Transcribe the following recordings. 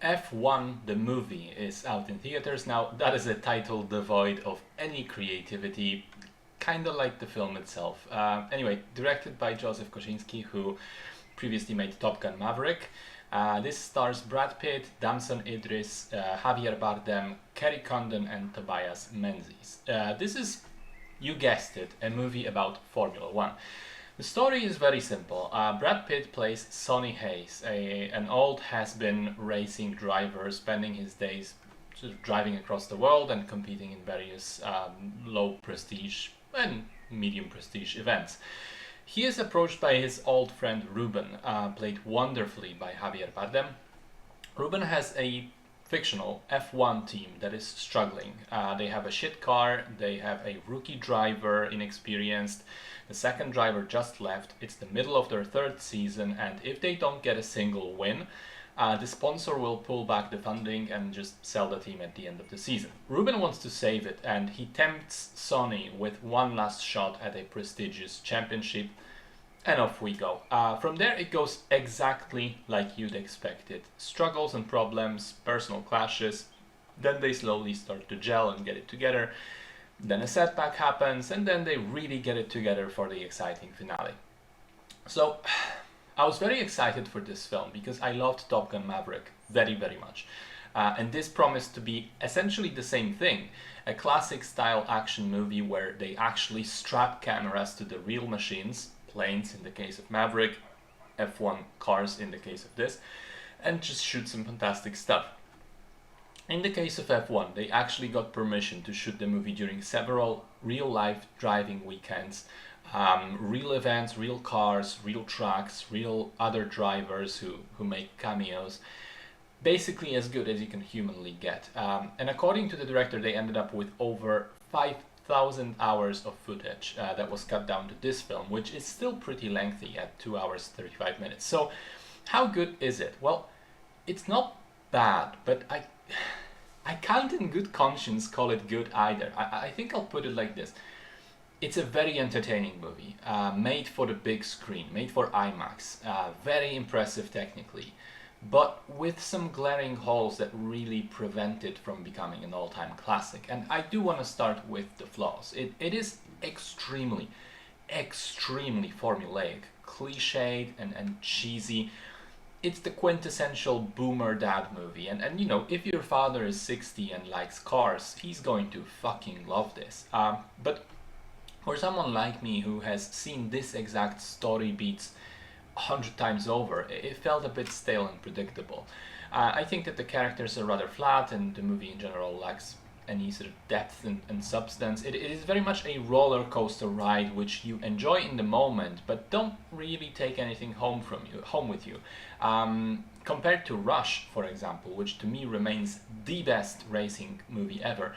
F1 the movie is out in theaters now. That is a title devoid of any creativity, kind of like the film itself. Anyway, directed by Joseph Kosinski, who previously made Top Gun Maverick. This stars Brad Pitt, Damson Idris, Javier Bardem, Kerry Condon, and Tobias Menzies. This is, you guessed it, a movie about Formula One. The story is very simple. Brad Pitt plays Sonny Hayes, an old has-been racing driver spending his days sort of driving across the world and competing in various low prestige and medium prestige events. He is approached by his old friend Ruben, played wonderfully by Javier Bardem. Ruben has a fictional F1 team that is struggling. They have a shit car, they have a rookie driver, inexperienced. The second driver just left. It's the middle of their third season, and if they don't get a single win, the sponsor will pull back the funding and just sell the team at the end of the season. Ruben wants to save it, and he tempts Sonny with one last shot at a prestigious championship, and off we go. From there it goes exactly like you'd expect it. Struggles and problems, personal clashes, then they slowly start to gel and get it together. Then a setback happens, and then they really get it together for the exciting finale. So, I was very excited for this film because I loved Top Gun Maverick very, very much. And this promised to be essentially the same thing. A classic style action movie where they actually strap cameras to the real machines, planes in the case of Maverick, F1 cars in the case of this, and just shoot some fantastic stuff. In the case of F1, they actually got permission to shoot the movie during several real-life driving weekends. Real events, real cars, real tracks, real other drivers who make cameos. Basically as good as you can humanly get. And according to the director, they ended up with over 5,000 hours of footage that was cut down to this film, which is still pretty lengthy at 2 hours 35 minutes. So how good is it? Well, it's not bad, but I can't in good conscience call it good either. I think I'll put it like this. It's a very entertaining movie, made for the big screen, made for IMAX, very impressive technically, but with some glaring holes that really prevent it from becoming an all-time classic. And I do want to start with the flaws. It is extremely formulaic, cliched and cheesy. It's the quintessential boomer dad movie, and you know, if your father is 60 and likes cars, he's going to fucking love this. But for someone like me who has seen this exact story beats 100 times over, it felt a bit stale and predictable. I think that the characters are rather flat, and the movie in general lacks any sort of depth and substance. It is very much a roller coaster ride which you enjoy in the moment, but don't really take anything home with you. Compared to Rush, for example, which to me remains the best racing movie ever,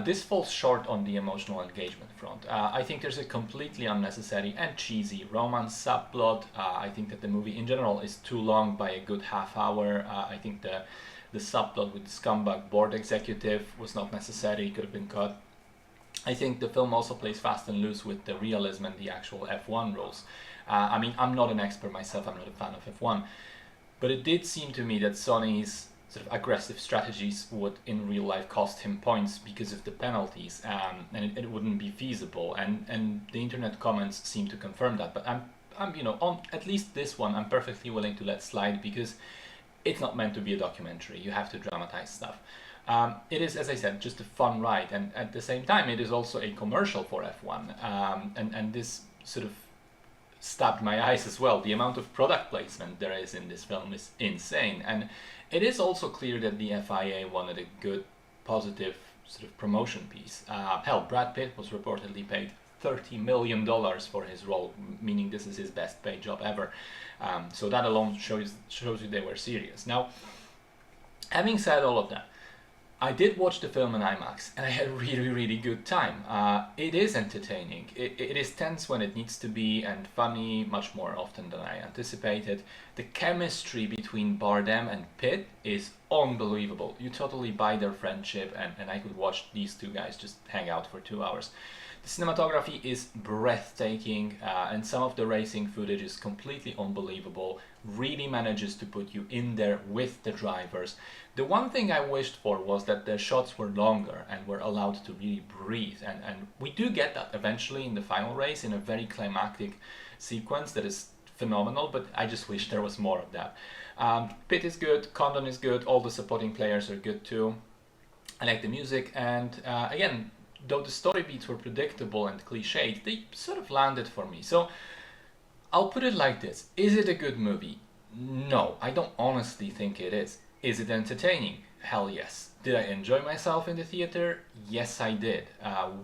this falls short on the emotional engagement front. I think there's a completely unnecessary and cheesy romance subplot. I think that the movie in general is too long by a good half hour. I think the subplot with the scumbag board executive was not necessary, could have been cut. I think the film also plays fast and loose with the realism and the actual F1 rules. I mean, I'm not an expert myself, I'm not a fan of F1, but it did seem to me that Sony's sort of aggressive strategies would in real life cost him points because of the penalties, and it wouldn't be feasible, and the internet comments seem to confirm that. But I'm you know, on at least this one, I'm perfectly willing to let slide because it's not meant to be a documentary. You have to dramatize stuff. It is, as I said, just a fun ride, and at the same time, it is also a commercial for F1, and this sort of stabbed my eyes as well. The amount of product placement there is in this film is insane, and it is also clear that the FIA wanted a good, positive sort of promotion piece. Hell, Brad Pitt was reportedly paid $30 million for his role, meaning this is his best paid job ever. So that alone shows you they were serious. Now, having said all of that, I did watch the film in IMAX, and I had a really good time. It is entertaining. It is tense when it needs to be, and funny much more often than I anticipated. The chemistry between Bardem and Pitt is unbelievable. You totally buy their friendship, and I could watch these two guys just hang out for 2 hours. The cinematography is breathtaking, and some of the racing footage is completely unbelievable. really manages to put you in there with the drivers. The one thing I wished for was that the shots were longer and were allowed to really breathe, and we do get that eventually in the final race in a very climactic sequence that is phenomenal, but I just wish there was more of that. Pitt is good, Condon is good, all the supporting players are good too. I like the music, and again, though the story beats were predictable and cliched, they sort of landed for me. So I'll put it like this. Is it a good movie? No, I don't honestly think it is. Is it entertaining? Hell yes. Did I enjoy myself in the theater? Yes, I did.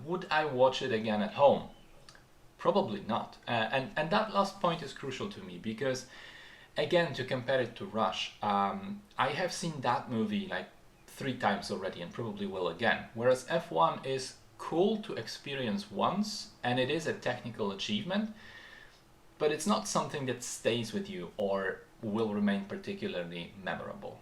Would I watch it again at home? Probably not. And that last point is crucial to me because, again, to compare it to Rush, I have seen that movie like 3 times already and probably will again. Whereas F1 is cool to experience once and it is a technical achievement, but it's not something that stays with you or will remain particularly memorable.